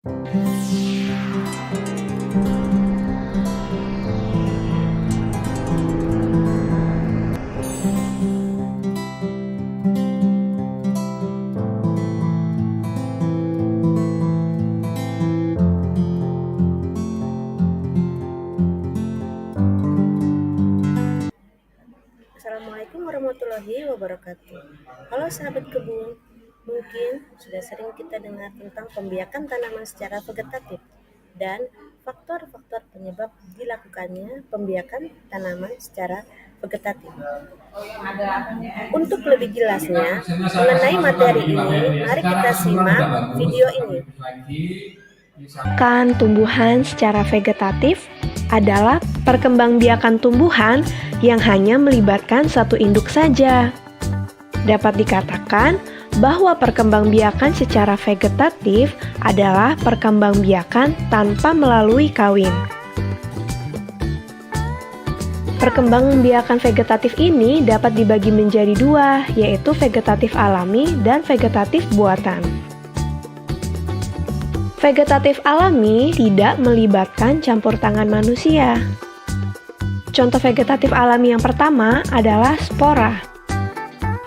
Assalamualaikum warahmatullahi wabarakatuh. Halo sahabat kebun, mungkin sudah sering kita dengar tentang pembiakan tanaman secara vegetatif dan faktor-faktor penyebab dilakukannya pembiakan tanaman secara vegetatif. Untuk lebih jelasnya mengenai materi ini, mari kita simak video ini. Pembiakan tumbuhan secara vegetatif adalah perkembangbiakan tumbuhan yang hanya melibatkan satu induk saja. Dapat dikatakan bahwa perkembangbiakan secara vegetatif adalah perkembangbiakan tanpa melalui kawin. Perkembangbiakan vegetatif ini dapat dibagi menjadi dua, yaitu vegetatif alami dan vegetatif buatan. Vegetatif alami tidak melibatkan campur tangan manusia. Contoh vegetatif alami yang pertama adalah spora.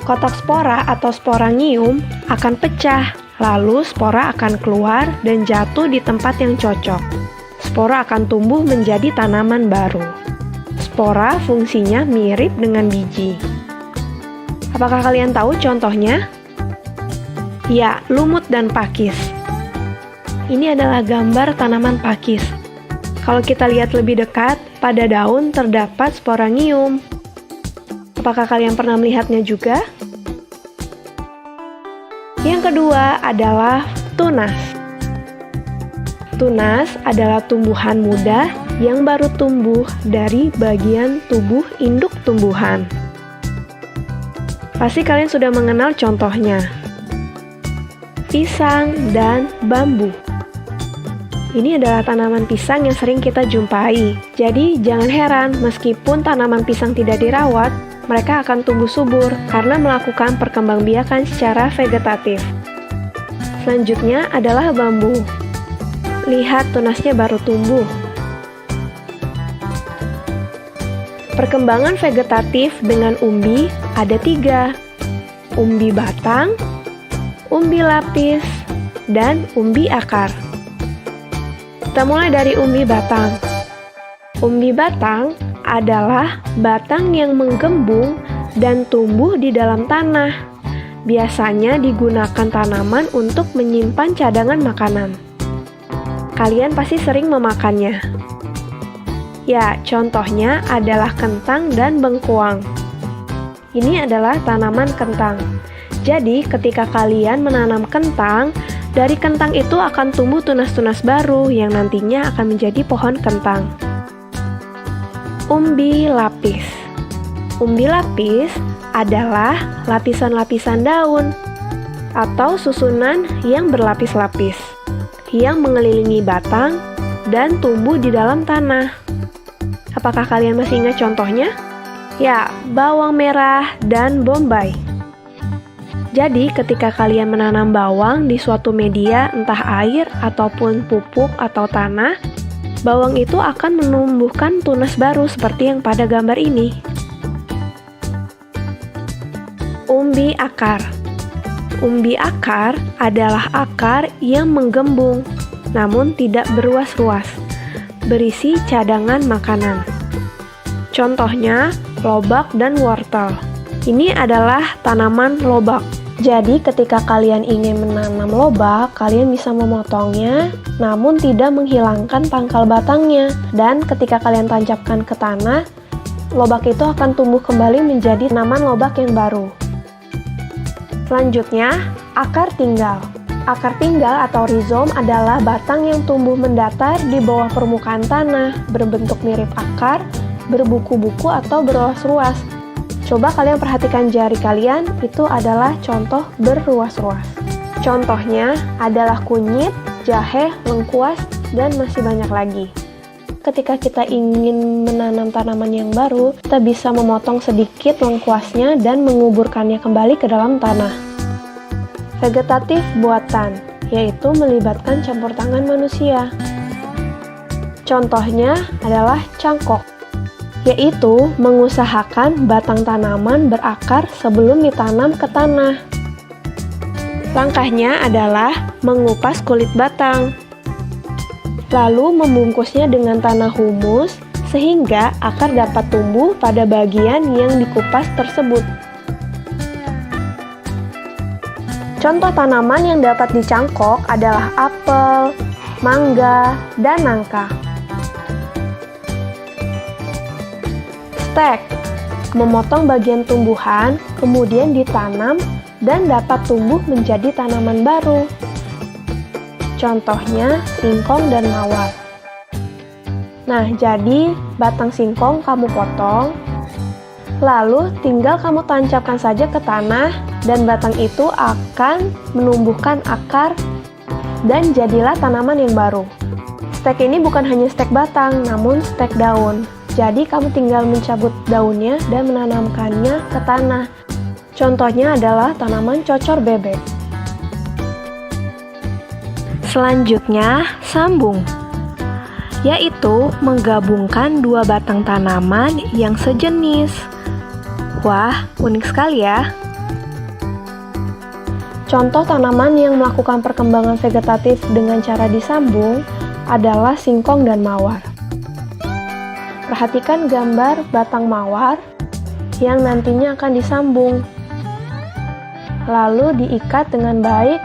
Kotak spora atau sporangium akan pecah, lalu spora akan keluar dan jatuh di tempat yang cocok. Spora akan tumbuh menjadi tanaman baru. Spora fungsinya mirip dengan biji. Apakah kalian tahu contohnya? Ya, lumut dan pakis. Ini adalah gambar tanaman pakis. Kalau kita lihat lebih dekat, pada daun terdapat sporangium. Apakah kalian pernah melihatnya juga? Yang kedua adalah tunas. Tunas adalah tumbuhan muda yang baru tumbuh dari bagian tubuh induk tumbuhan. Pasti kalian sudah mengenal contohnya. Pisang dan bambu. Ini adalah tanaman pisang yang sering kita jumpai. Jadi, jangan heran meskipun tanaman pisang tidak dirawat, mereka akan tumbuh subur karena melakukan perkembangbiakan secara vegetatif. Selanjutnya adalah bambu. Lihat tunasnya baru tumbuh. Perkembangan vegetatif dengan umbi ada 3. Umbi batang, umbi lapis, dan umbi akar. Kita mulai dari umbi batang. Umbi batang adalah batang yang menggembung dan tumbuh di dalam tanah. Biasanya digunakan tanaman untuk menyimpan cadangan makanan. Kalian pasti sering memakannya. Ya, contohnya adalah kentang dan bengkuang. Ini adalah tanaman kentang. Jadi, ketika kalian menanam kentang, dari kentang itu akan tumbuh tunas-tunas baru yang nantinya akan menjadi pohon kentang. Umbi lapis. Umbi lapis adalah lapisan-lapisan daun atau susunan yang berlapis-lapis yang mengelilingi batang dan tumbuh di dalam tanah. Apakah kalian masih ingat contohnya? Ya, bawang merah dan bombay. Jadi, ketika kalian menanam bawang di suatu media, entah air ataupun pupuk atau tanah, bawang itu akan menumbuhkan tunas baru seperti yang pada gambar ini. Umbi akar. Umbi akar adalah akar yang menggembung, namun tidak beruas-ruas, berisi cadangan makanan. Contohnya, lobak dan wortel. Ini adalah tanaman lobak. Jadi ketika kalian ingin menanam lobak, kalian bisa memotongnya, namun tidak menghilangkan pangkal batangnya. Dan ketika kalian tancapkan ke tanah, lobak itu akan tumbuh kembali menjadi tanaman lobak yang baru. Selanjutnya, akar tinggal. Akar tinggal atau rizom adalah batang yang tumbuh mendatar di bawah permukaan tanah, berbentuk mirip akar, berbuku-buku atau beruas-ruas. Coba kalian perhatikan jari kalian, itu adalah contoh berruas-ruas. Contohnya adalah kunyit, jahe, lengkuas, dan masih banyak lagi. Ketika kita ingin menanam tanaman yang baru, kita bisa memotong sedikit lengkuasnya dan menguburkannya kembali ke dalam tanah. Vegetatif buatan. yaitu melibatkan campur tangan manusia. Contohnya adalah cangkok, yaitu mengusahakan batang tanaman berakar sebelum ditanam ke tanah. Langkahnya adalah mengupas kulit batang, lalu membungkusnya dengan tanah humus sehingga akar dapat tumbuh pada bagian yang dikupas tersebut. Contoh tanaman yang dapat dicangkok adalah apel, mangga, dan nangka. Stek, memotong bagian tumbuhan, kemudian ditanam dan dapat tumbuh menjadi tanaman baru. Contohnya singkong dan mawar. Nah, jadi batang singkong kamu potong, lalu tinggal kamu tancapkan saja ke tanah dan batang itu akan menumbuhkan akar dan jadilah tanaman yang baru. Stek ini bukan hanya stek batang, namun stek daun. Jadi kamu tinggal mencabut daunnya dan menanamkannya ke tanah. Contohnya adalah tanaman cocor bebek. Selanjutnya, sambung, yaitu menggabungkan dua batang tanaman yang sejenis. Wah, unik sekali ya. Contoh tanaman yang melakukan perkembangan vegetatif dengan cara disambung adalah singkong dan mawar. Perhatikan gambar batang mawar yang nantinya akan disambung, lalu diikat dengan baik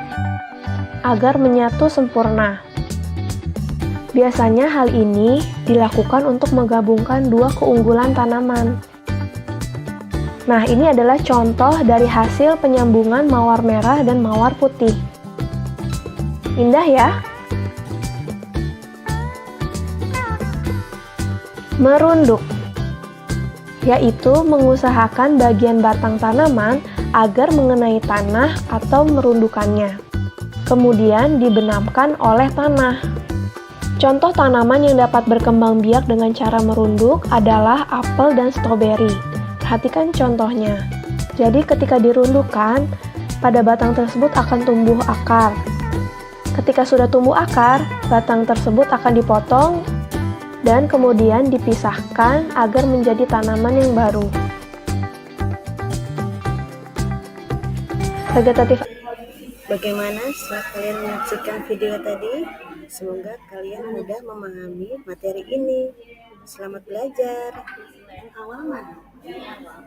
agar menyatu sempurna. Biasanya hal ini dilakukan untuk menggabungkan dua keunggulan tanaman. Nah, ini adalah contoh dari hasil penyambungan mawar merah dan mawar putih. Indah ya? Merunduk, yaitu mengusahakan bagian batang tanaman agar mengenai tanah atau merundukannya. Kemudian dibenamkan oleh tanah. Contoh tanaman yang dapat berkembang biak dengan cara merunduk adalah apel dan stroberi. Perhatikan contohnya. Jadi ketika dirundukkan, pada batang tersebut akan tumbuh akar. Ketika sudah tumbuh akar, batang tersebut akan dipotong dan kemudian dipisahkan agar menjadi tanaman yang baru. Vegetatif. Bagaimana setelah kalian menyaksikan video tadi? Semoga kalian mudah memahami materi ini. Selamat belajar. Awal mana?